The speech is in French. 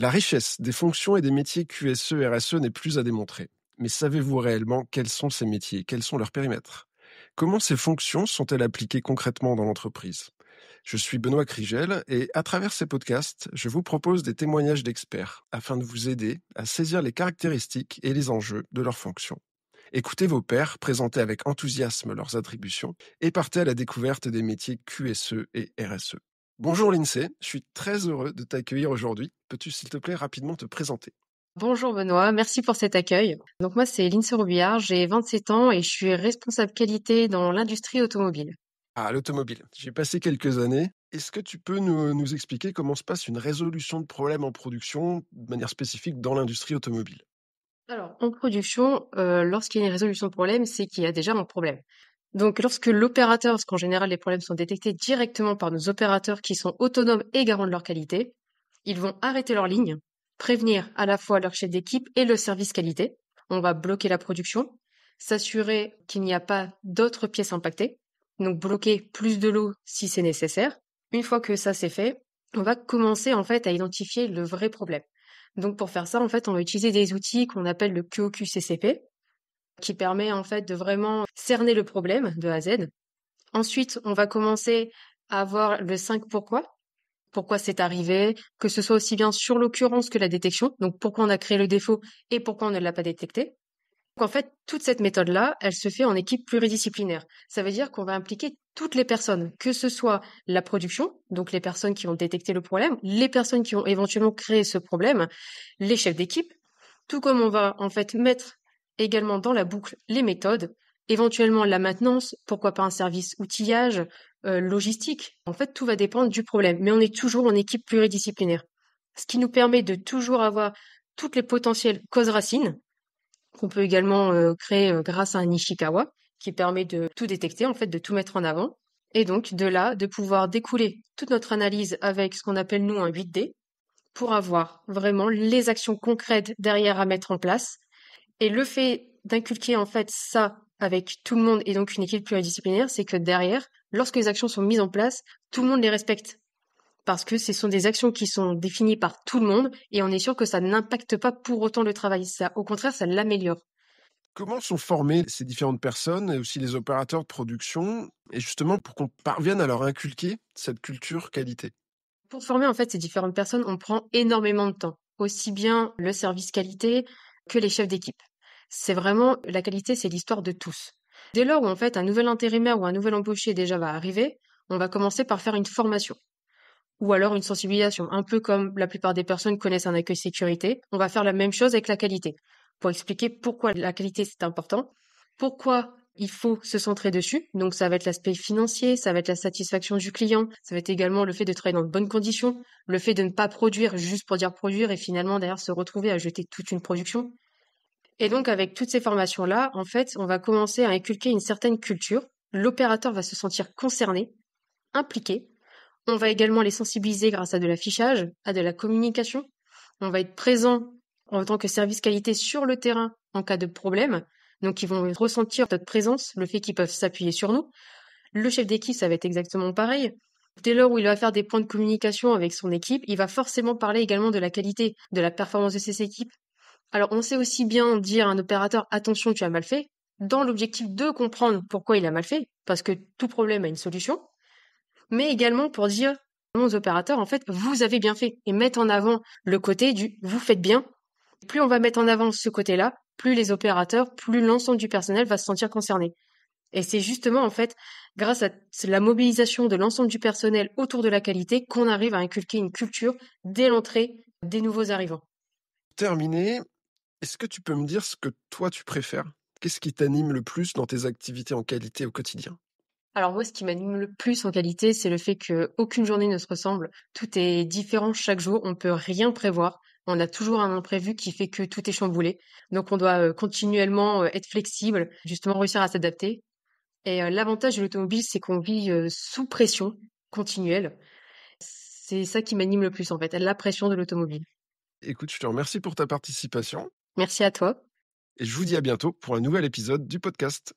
La richesse des fonctions et des métiers QSE et RSE n'est plus à démontrer. Mais savez-vous réellement quels sont ces métiers, quels sont leurs périmètres? Comment ces fonctions sont-elles appliquées concrètement dans l'entreprise? Je suis Benoît Krigel et à travers ces podcasts, je vous propose des témoignages d'experts afin de vous aider à saisir les caractéristiques et les enjeux de leurs fonctions. Écoutez vos pairs présenter avec enthousiasme leurs attributions et partez à la découverte des métiers QSE et RSE. Bonjour Lindsay, je suis très heureux de t'accueillir aujourd'hui. Peux-tu s'il te plaît rapidement te présenter? Bonjour Benoît, merci pour cet accueil. Donc moi c'est Lindsay Robillard, j'ai 27 ans et je suis responsable qualité dans l'industrie automobile. Ah, l'automobile. J'y ai passé quelques années. Est-ce que tu peux nous expliquer comment se passe une résolution de problème en production de manière spécifique dans l'industrie automobile? Alors en production, lorsqu'il y a une résolution de problème, c'est qu'il y a déjà un problème. Donc lorsque l'opérateur, parce qu'en général les problèmes sont détectés directement par nos opérateurs qui sont autonomes et garants de leur qualité, ils vont arrêter leur ligne, prévenir à la fois leur chef d'équipe et le service qualité. On va bloquer la production, s'assurer qu'il n'y a pas d'autres pièces impactées, donc bloquer plus de lot si c'est nécessaire. Une fois que ça c'est fait, on va commencer en fait à identifier le vrai problème. Donc pour faire ça, en fait, on va utiliser des outils qu'on appelle le QOQ-CCP, qui permet en fait de vraiment cerner le problème de A à Z. Ensuite, on va commencer à voir le 5 pourquoi. Pourquoi c'est arrivé, que ce soit aussi bien sur l'occurrence que la détection, donc pourquoi on a créé le défaut et pourquoi on ne l'a pas détecté. Donc en fait, toute cette méthode-là, elle se fait en équipe pluridisciplinaire. Ça veut dire qu'on va impliquer toutes les personnes, que ce soit la production, donc les personnes qui ont détecté le problème, les personnes qui ont éventuellement créé ce problème, les chefs d'équipe, tout comme on va en fait mettre également dans la boucle les méthodes, éventuellement la maintenance, pourquoi pas un service outillage, logistique. En fait, tout va dépendre du problème, mais on est toujours en équipe pluridisciplinaire. Ce qui nous permet de toujours avoir toutes les potentielles causes racines, qu'on peut également créer grâce à un Ishikawa, qui permet de tout détecter, en fait, de tout mettre en avant. Et donc, de là, de pouvoir découler toute notre analyse avec ce qu'on appelle, nous, un 8D, pour avoir vraiment les actions concrètes derrière à mettre en place. Et le fait d'inculquer en fait ça avec tout le monde et donc une équipe pluridisciplinaire, c'est que derrière, lorsque les actions sont mises en place, tout le monde les respecte. Parce que ce sont des actions qui sont définies par tout le monde et on est sûr que ça n'impacte pas pour autant le travail. Ça, au contraire, ça l'améliore. Comment sont formées ces différentes personnes et aussi les opérateurs de production, et justement pour qu'on parvienne à leur inculquer cette culture qualité? Pour former en fait ces différentes personnes, on prend énormément de temps. Aussi bien le service qualité que les chefs d'équipe. C'est vraiment, la qualité, c'est l'histoire de tous. Dès lors où en fait un nouvel intérimaire ou un nouvel embauché déjà va arriver, on va commencer par faire une formation ou alors une sensibilisation, un peu comme la plupart des personnes connaissent un accueil sécurité. On va faire la même chose avec la qualité pour expliquer pourquoi la qualité c'est important, pourquoi il faut se centrer dessus. Donc ça va être l'aspect financier, ça va être la satisfaction du client, ça va être également le fait de travailler dans de bonnes conditions, le fait de ne pas produire juste pour dire produire et finalement derrière se retrouver à jeter toute une production. Et donc, avec toutes ces formations-là, en fait, on va commencer à inculquer une certaine culture. L'opérateur va se sentir concerné, impliqué. On va également les sensibiliser grâce à de l'affichage, à de la communication. On va être présent en tant que service qualité sur le terrain en cas de problème. Donc, ils vont ressentir notre présence, le fait qu'ils peuvent s'appuyer sur nous. Le chef d'équipe, ça va être exactement pareil. Dès lors où il va faire des points de communication avec son équipe, il va forcément parler également de la qualité, de la performance de ses équipes. Alors, on sait aussi bien dire à un opérateur, attention, tu as mal fait, dans l'objectif de comprendre pourquoi il a mal fait, parce que tout problème a une solution, mais également pour dire aux opérateurs, en fait, vous avez bien fait, et mettre en avant le côté du vous faites bien. Plus on va mettre en avant ce côté-là, plus les opérateurs, plus l'ensemble du personnel va se sentir concerné. Et c'est justement, en fait, grâce à la mobilisation de l'ensemble du personnel autour de la qualité qu'on arrive à inculquer une culture dès l'entrée des nouveaux arrivants. Terminé, est-ce que tu peux me dire ce que toi tu préfères? Qu'est-ce qui t'anime le plus dans tes activités en qualité au quotidien? Alors moi, ce qui m'anime le plus en qualité, c'est le fait que aucune journée ne se ressemble. Tout est différent chaque jour. On peut rien prévoir. On a toujours un imprévu qui fait que tout est chamboulé. Donc on doit continuellement être flexible, justement réussir à s'adapter. Et l'avantage de l'automobile, c'est qu'on vit sous pression continuelle. C'est ça qui m'anime le plus en fait, la pression de l'automobile. Écoute, je te remercie pour ta participation Merci à toi. et je vous dis à bientôt pour un nouvel épisode du podcast.